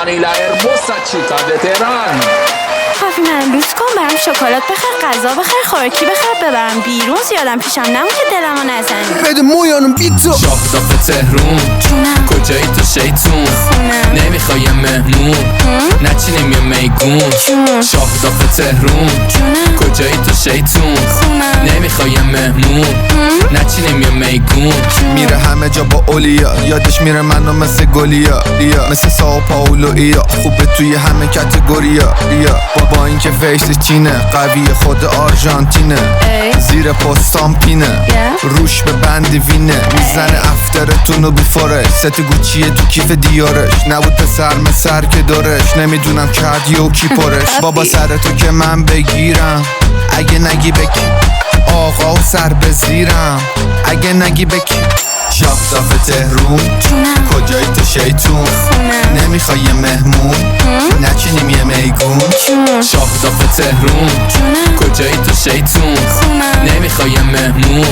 y la hermosa chica de Teherán. کافی من لوس کن، برام شکلات بخر، غذا بخر، خوراکی بخر، ببرم بیرون، زیادم پیشم نمون که دلمو نزنی. بده مویانم پیتزا. شاهداف تهرون جونم کجایی تو شیطون خونم نمیخوای مهمون نچینیم یه میگون جون شاهداف تهرون جونم کجایی تو شیطون خونم نمیخوای مهمون نچینیم یه میگون میره همه جا با اولیا، یادش میره منو مثل گلیا مثل ساو پاولو ایا، خوبه توی همه کتگوریا با اینکه فیسش چینه، قوی خود آرژانتینه، ای زیر پستام پینه، روش به بند وینه، میزنه افترتونو بی فورش، ست گوچیه تو کیف دیارش، نبود پسر سر که دارش، نمیدونم کردی و کی پرش. بابا سر تو که من بگیرم، اگه نگی بکی آقا و سر بزیرم، اگه نگی بکی. شاهداف تهرون جونم کجایی تو شیطون خونم نمیخوای یه مهمون نچینیم یه میگون جون شاهداف تهرون جونم کجایی تو شیطون خونم نمیخوای مهمون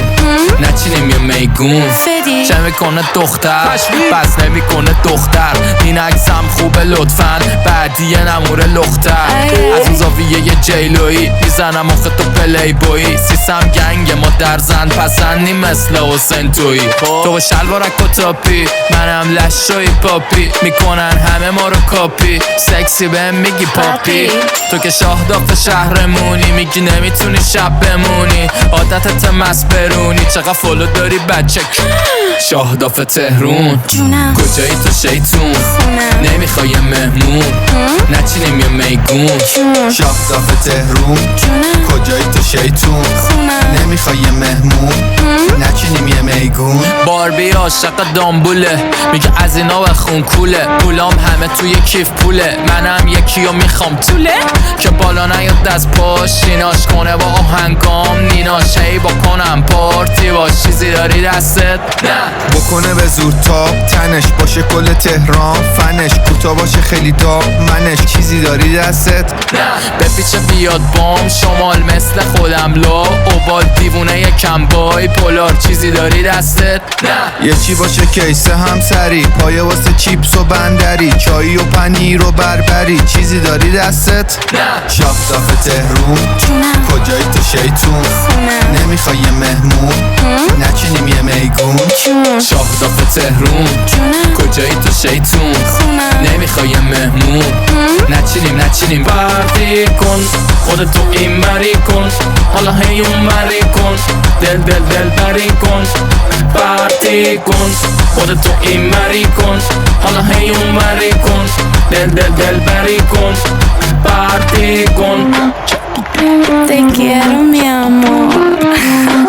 نچینیم یه میگون فدی چه میکنه دختر تشبیه. بس نمیکنه دختر این عکسم خوبه لطفا بعدی نمور لختر ای. از اون زاویه یه جیلویی میزنم آخه تو پلی بویی سیسم گنگ ما در زن پسندی مثل حسین تویی تو شلوارک و تاپی منم لشوی پاپی میکنن همه ما رو کاپی سکسی بهم میگی پاپی تو که شاهداف شهرمونی میگی نمیتونی شب بمونی عادتت مست برونی چقدر فالو داری بچه شاهداف تهرون جونم کجایی تو شیطون خونم نمیخوای مهمون نچینیم یه میگون جون شاهداف تهرون جونم کجایی تو شیطون خونم نمیخوای یه مهمون نچینیم یه میگون باربی عاشق دامبوله میگه از اینا بخون کوله پولام همه توی کیف پوله منم یکیو میخوام طوله که بالا نیاد از پاش ایناش کنه با آهنگام نیناش هی بکنم پارتی باش چیزی داری دستت نه بکنه به زور تاب تنش باشه کل تهران فنش کوتا باشه خیلی داغ منش چیزی داری دستت نه بپیچه بیاد بام شمال مثل خودم لا اوبال دیوونه یکم بای پولار چیزی داری دستت نه یه چی باشه کیسه همسری پایه واسه چیپس و بندری چایی و پنیر و بربری چیزی داری دستت نه شاهداف تهرون جونم کجایی تو شیطون خونم نمیخوای یه مهمون نچینیم یه میگون جون شاهداف تهرون جونم کجایی تو شیطون خونم نمیخوای مهمون نچینیم پارتی کن خودتو این بری کن حالا هی اون بری کن دل بری کن پارتی کن خودتو این بری کن حالا هی اون بری کن دل بری کن پارتی کن Te quiero mi amor